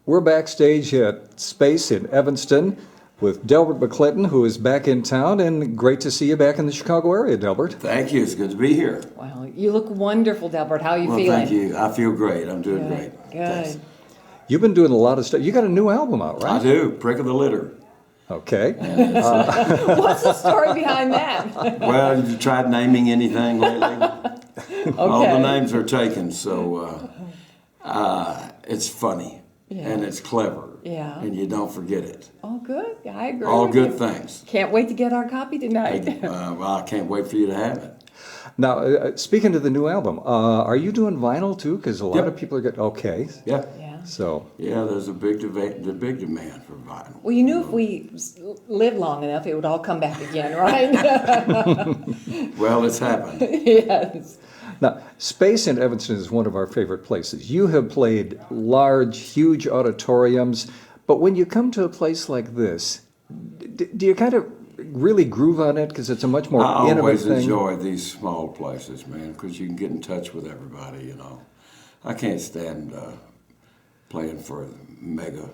We're backstage at Space in Evanston with Delbert McClinton, who is back in town, and great to see you back in the Chicago area, Delbert. Thank you. It's good to be here. Well, you look wonderful, Delbert. How are you Well, feeling? thank you. I feel great. I'm doing great. Good. Thanks. You've been doing a lot of stuff. You got a new album out, right? I do. Prick of the litter. Okay. What's the story behind that? Well, you tried naming anything lately? All the Okay. names are taken, so it's funny and it's clever. Yeah. And you don't forget it. Oh, good. I agree. All with good you. things. Can't wait to get our copy tonight. Well, I can't wait for you to have it. Now, speaking of the new album, are you doing vinyl too? Because a lot Yep. of people are getting, okay. Yeah. Yeah. So, Yeah, there's a big demand for vinyl. Well, you knew if we lived long enough, it would all come back again, right? Well, it's happened. Yes. now, Space in Evanston is one of our favorite places. You have played large, huge auditoriums, but when you come to a place like this, do you kind of really groove on it? Because it's a much more I intimate always thing. enjoy these small places, man, because you can get in touch with everybody, you know. I can't stand playing for mega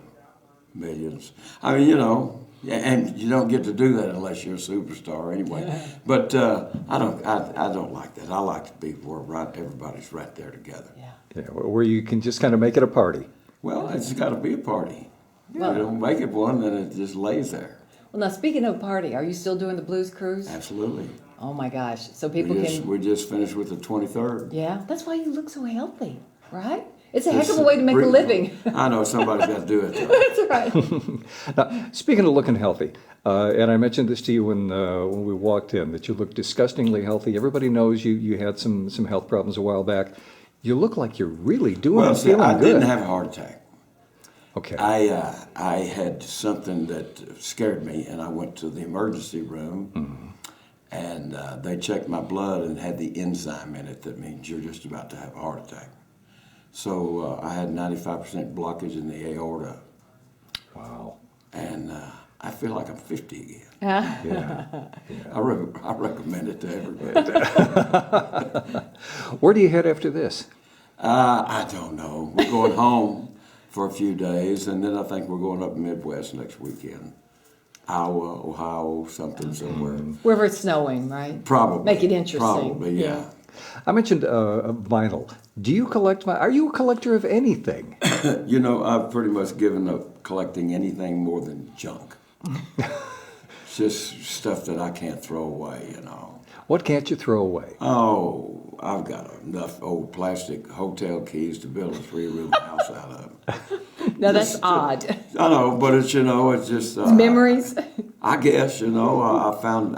millions. I mean, you know, and you don't get to do that unless you're a superstar anyway. But I don't like that. I like to be where everybody's right there together. Yeah. Yeah, where you can just kind of make it a party. Well, it's got to be a party. Well- If you don't make it one, then it just lays there. Well, now speaking of party, are you still doing the blues cruise? Absolutely. Oh my gosh! So people can. We just finished with the 23rd. Yeah, that's why you look so healthy, right? It's a heck of a way to make a living. I know somebody's got to do it. Though. That's right. Now, speaking of looking healthy, and I mentioned this to you when we walked in, that you look disgustingly healthy. Everybody knows you had some health problems a while back. You look like you're really doing Well, and see, feeling I good. didn't have a heart attack. Okay. I had something that scared me, and I went to the emergency room, and they checked my blood and had the enzyme in it that means you're just about to have a heart attack. So I had 95% blockage in the aorta, Wow. and I feel like I'm 50 again. Yeah. I recommend it to everybody. Where do you head after this? I don't know. We're going home for a few days, and then I think we're going up Midwest next weekend. Iowa, Ohio, something somewhere. Wherever it's snowing, right? Probably. Make it interesting. Probably, yeah. I mentioned vinyl. Do you collect vinyl? Are you a collector of anything? You know, I've pretty much given up collecting anything more than junk. It's just stuff that I can't throw away, you know. What can't you throw away? Oh, I've got enough old plastic hotel keys to build a 3-room house out of. Now that's odd. I know, but it's, you know, it's just... Memories. I guess, you know, I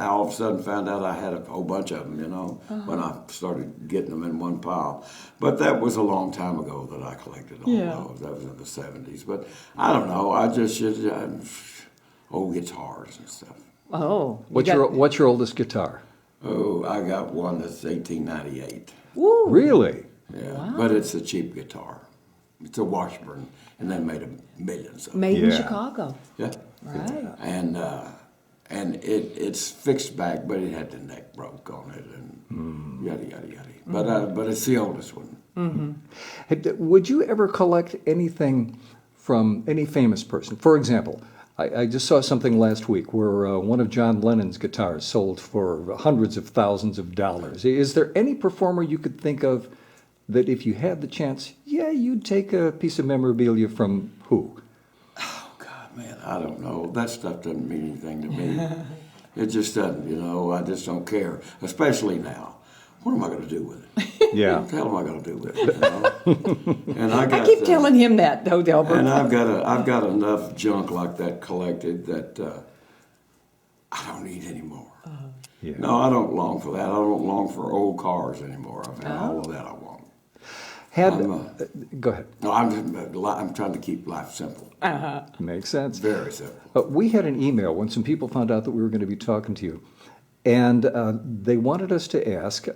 all of a sudden found out I had a whole bunch of them, you know, when I started getting them in one pile. But that was a long time ago that I collected all those. That was in the 70s. But I don't know. I just old guitars and stuff. Oh. What's your oldest guitar? Oh, I got one that's 1898. Woo. Really? Yeah, Wow. but it's a cheap guitar. It's a Washburn, and they made millions of them. Made in Yeah. Chicago. Yeah. Right. And it's fixed back, but it had the neck broke on it, and yada yada yada. But it's the oldest one. Would you ever collect anything from any famous person? For example, I just saw something last week where one of John Lennon's guitars sold for hundreds of thousands of dollars. Is there any performer you could think of that if you had the chance, you'd take a piece of memorabilia from who? Oh God, man, I don't know. That stuff doesn't mean anything to me. It just doesn't, you know. I just don't care, especially now. What am I going to do with it? Yeah. What the hell am I going to do with it? You know? And I keep telling him that, though, Delbert. And I've got enough junk like that collected that I don't need any more. Yeah. No, I don't long for that. I don't long for old cars anymore. I've had all of that I want. Go ahead. No, I'm trying to keep life simple. Makes sense. Very simple. We had an email when some people found out that we were going to be talking to you, and they wanted us to ask,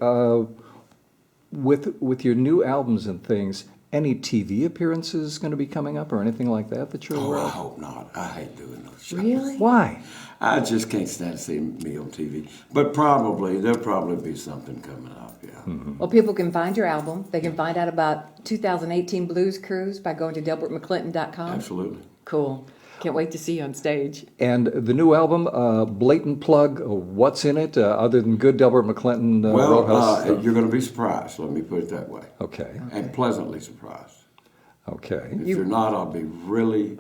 with your new albums and things, any TV appearances going to be coming up or anything like that you're aware Oh, I of? hope not. I hate doing those shows. Really? Why? I just can't stand to see me on TV. But there'll probably be something coming up, yeah. Well, people can find your album. They can find out about 2018 Blues Cruise by going to DelbertMcClinton.com. Absolutely. Cool. Can't wait to see you on stage. And the new album, blatant plug, what's in it other than good Delbert McClinton Roadhouse stuff? You're going to be surprised, let me put it that way. Okay. And pleasantly surprised. Okay. If you're not, I'll be really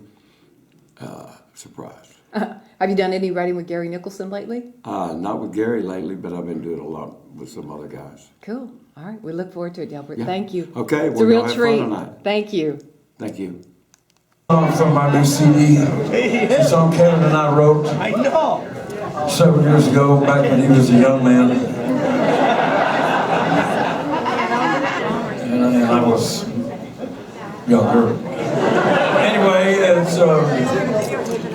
surprised. Have you done any writing with Gary Nicholson lately? Not with Gary lately, but I've been doing a lot with some other guys. Cool. All right. We look forward to it, Delbert. Yeah. Thank you. Okay. It's Well, a real y'all have treat. fun tonight. Thank you. Thank you. From my new CD. It's a song Kevin and I wrote several years ago, back when he was a young man. And I was younger. Anyway, it's,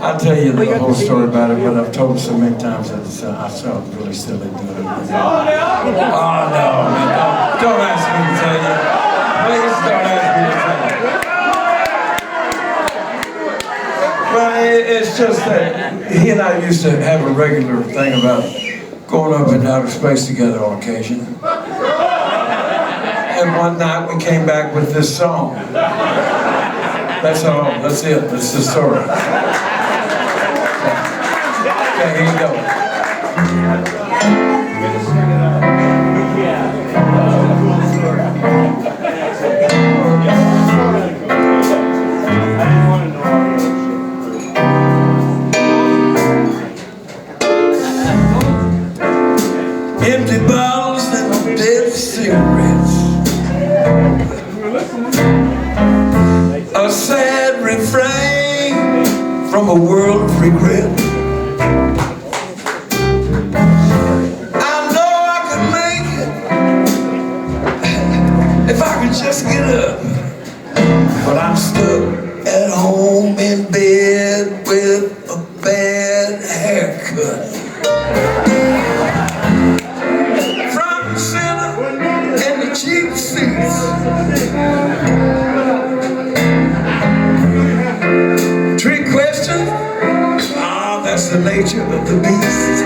I'll tell you the whole story about it, but I've told it so many times that I sound really silly doing it. Oh, no, man, don't ask me to tell you. Please don't ask me to tell you. Well, it's just that he and I used to have a regular thing about going up in outer space together on occasion. And one night we came back with this song. That's all. That's it. That's the story. Okay, here you go. Empty bottles and dead cigarettes. A sad refrain from a world of regret. I know I could make it if I could just get up, but I'm stuck at home in bed with a bad haircut. Cheap seats. Trick question? Ah, that's the nature of the beast.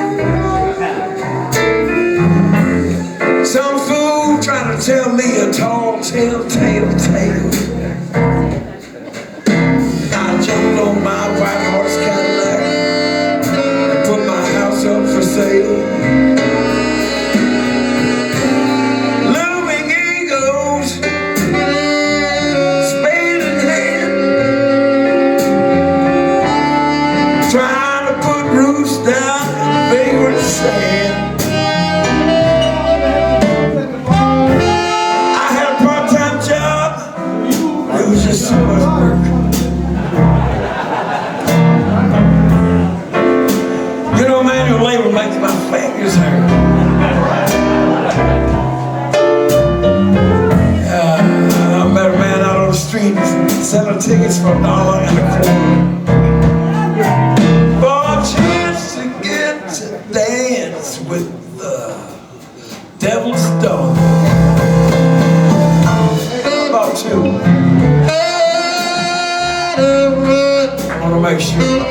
Some fool trying to tell me a tall telltale tale. I jumped on my white horse Cadillac and put my house up for sale. Trying to put roots down in vagrant sand. I had a part-time job. It was just so much work. You know, manual labor makes my fingers hurt. I met a man out on the street selling tickets for $1.25. Dance with the devil's dog. About two. I want to make sure.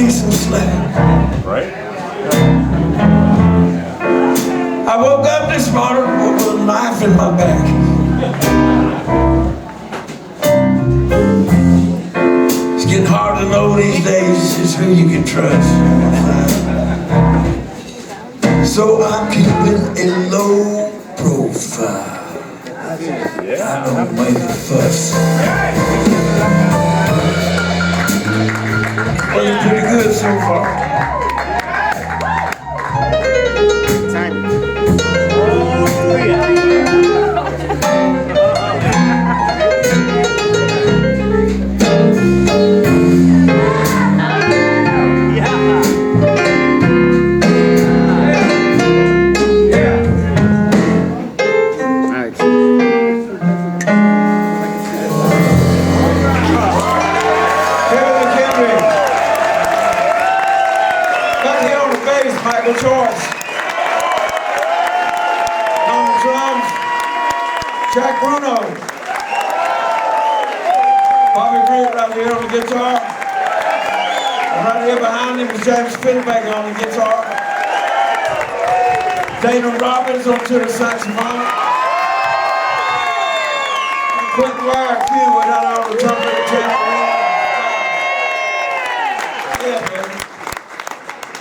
Some slack. Right? I woke up this morning with a knife in my back. It's getting hard to know these days just who you can trust. So I'm keeping it low profile. I don't make a fuss. Looking pretty good so far. Michael Choice. On the drums, Jack Bruno. Bobby Britt right here on the guitar. And right here behind him is James Fiddlebaker on the guitar. Dana Robbins on tenor saxophone. And Quentin Wire Q without all the trumpet and tenor.